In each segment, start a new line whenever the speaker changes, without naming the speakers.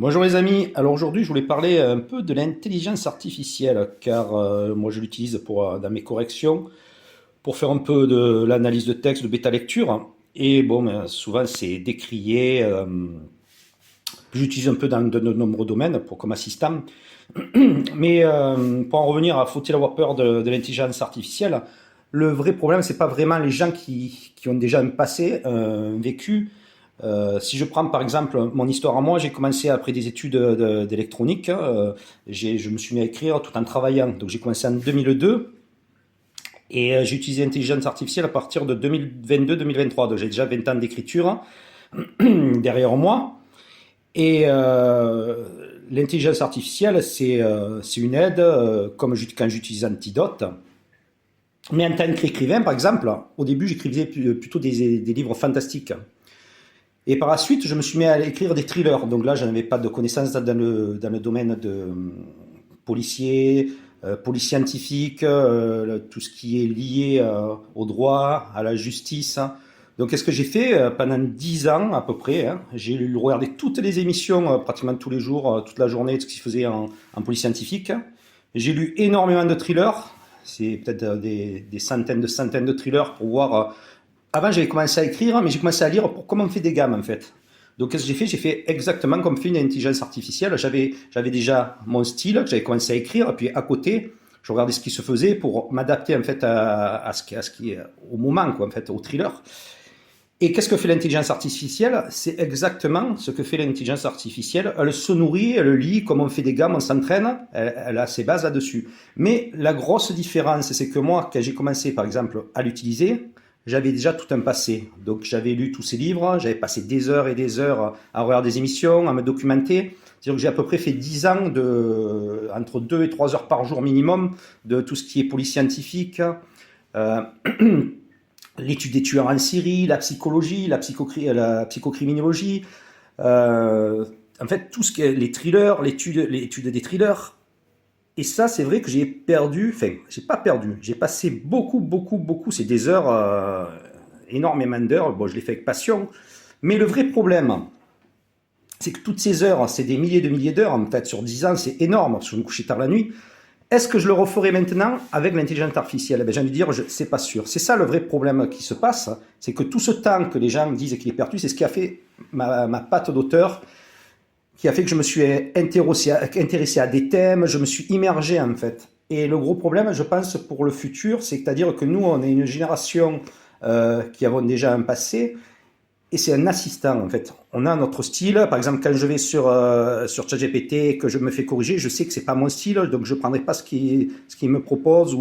Bonjour les amis, alors aujourd'hui je voulais parler un peu de l'intelligence artificielle car moi je l'utilise dans mes corrections pour faire un peu de l'analyse de texte, de bêta lecture et bon souvent c'est décrié, j'utilise un peu dans de nombreux domaines comme assistant mais pour en revenir à faut-il avoir peur de l'intelligence artificielle, le vrai problème c'est pas vraiment les gens qui ont déjà un passé, un vécu. Si je prends par exemple mon histoire à moi, j'ai commencé après des études d'électronique, je me suis mis à écrire tout en travaillant. Donc j'ai commencé en 2002 et j'ai utilisé l'intelligence artificielle à partir de 2022-2023. Donc j'ai déjà 20 ans d'écriture derrière moi. Et l'intelligence artificielle, c'est une aide, comme quand j'utilise Antidote. Mais en tant qu'écrivain, par exemple, au début j'écrivais plutôt des livres fantastiques. Et par la suite, je me suis mis à écrire des thrillers. Donc là, je n'avais pas de connaissances dans le domaine de policier, police scientifique, tout ce qui est lié au droit, à la justice. Donc qu'est-ce que j'ai fait pendant 10 ans à peu près, hein, j'ai regardé toutes les émissions, pratiquement tous les jours, toute la journée, de ce qui se faisait en police scientifique. J'ai lu énormément de thrillers. C'est peut-être des centaines de thrillers pour voir. Avant, j'avais commencé à écrire, mais j'ai commencé à lire pour comment on fait des gammes, en fait. Donc, qu'est-ce que j'ai fait? J'ai fait exactement comme fait une intelligence artificielle. J'avais déjà mon style, que j'avais commencé à écrire, et puis à côté, je regardais ce qui se faisait pour m'adapter, en fait, à ce qui est au moment, quoi, en fait, au thriller. Et qu'est-ce que fait l'intelligence artificielle? C'est exactement ce que fait l'intelligence artificielle. Elle se nourrit, elle lit, comme on fait des gammes, on s'entraîne, elle a ses bases là-dessus. Mais la grosse différence, c'est que moi, quand j'ai commencé, par exemple, à l'utiliser, j'avais déjà tout un passé. Donc j'avais lu tous ces livres, j'avais passé des heures et des heures à regarder des émissions, à me documenter. C'est-à-dire que j'ai à peu près fait 10 ans entre 2 et 3 heures par jour minimum de tout ce qui est police scientifique, euh, l'étude des tueurs en série, la psychologie, la psychocriminologie, en fait tout ce qui est les thrillers, l'étude des thrillers. Et ça, c'est vrai que j'ai perdu, enfin, j'ai pas perdu, j'ai passé beaucoup, c'est des heures, énormément d'heures, bon, je l'ai fait avec passion, mais le vrai problème, c'est que toutes ces heures, c'est des milliers de milliers d'heures, en fait, sur 10 ans, c'est énorme, parce que je me couchais tard la nuit. Est-ce que je le referai maintenant avec l'intelligence artificielle? Eh bien, j'ai envie de dire, c'est pas sûr. C'est ça le vrai problème qui se passe, c'est que tout ce temps que les gens disent qu'il est perdu, c'est ce qui a fait ma patte d'auteur, qui a fait que je me suis intéressé à des thèmes, je me suis immergé en fait. Et le gros problème, je pense, pour le futur, c'est-à-dire que nous, on est une génération qui avons déjà un passé, et c'est un assistant en fait. On a notre style. Par exemple, quand je vais sur ChatGPT et que je me fais corriger, je sais que c'est pas mon style, donc je prendrai pas ce qu'il me propose.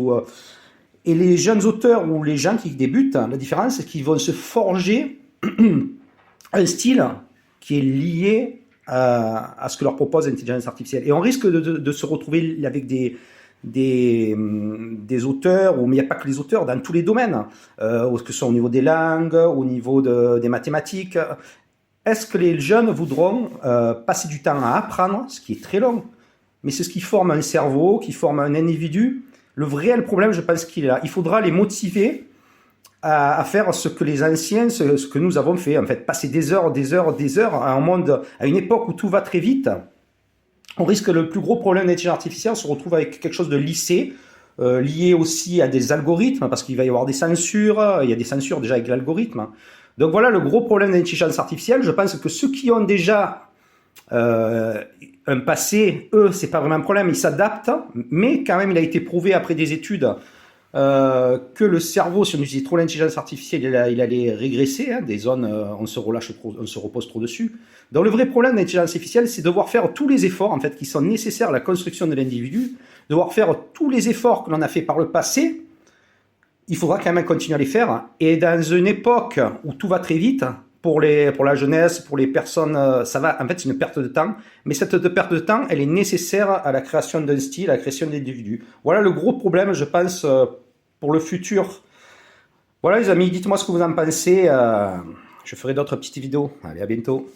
Et les jeunes auteurs ou les gens qui débutent, la différence, c'est qu'ils vont se forger un style qui est lié à ce que leur propose l'intelligence artificielle. Et on risque de se retrouver avec des auteurs, mais il n'y a pas que les auteurs, dans tous les domaines, que ce soit au niveau des langues, au niveau des mathématiques. Est-ce que les jeunes voudront passer du temps à apprendre, ce qui est très long, mais c'est ce qui forme un cerveau, qui forme un individu. Le vrai problème, je pense qu'il est là. Il faudra les motiver à faire ce que les anciens, ce que nous avons fait, en fait, passer des heures à un monde, à une époque où tout va très vite. On risque le plus gros problème de l'intelligence artificielle, on se retrouve avec quelque chose de lissé, lié aussi à des algorithmes, parce qu'il va y avoir des censures, il y a des censures déjà avec l'algorithme. Donc voilà le gros problème de l'intelligence artificielle. Je pense que ceux qui ont déjà un passé, eux, c'est pas vraiment un problème, ils s'adaptent, mais quand même, il a été prouvé après des études que le cerveau, si on utilise trop l'intelligence artificielle, il allait régresser, hein, des zones, on se relâche trop, on se repose trop dessus. Donc le vrai problème de l'intelligence artificielle, c'est de devoir faire tous les efforts en fait qui sont nécessaires à la construction de l'individu, devoir faire tous les efforts que l'on a fait par le passé. Il faudra quand même continuer à les faire. Et dans une époque où tout va très vite, pour la jeunesse, pour les personnes, ça va. En fait, c'est une perte de temps. Mais cette perte de temps, elle est nécessaire à la création d'un style, à la création d'individus. Voilà le gros problème, je pense, pour le futur. Voilà les amis, dites-moi ce que vous en pensez. Je ferai d'autres petites vidéos. Allez, à bientôt.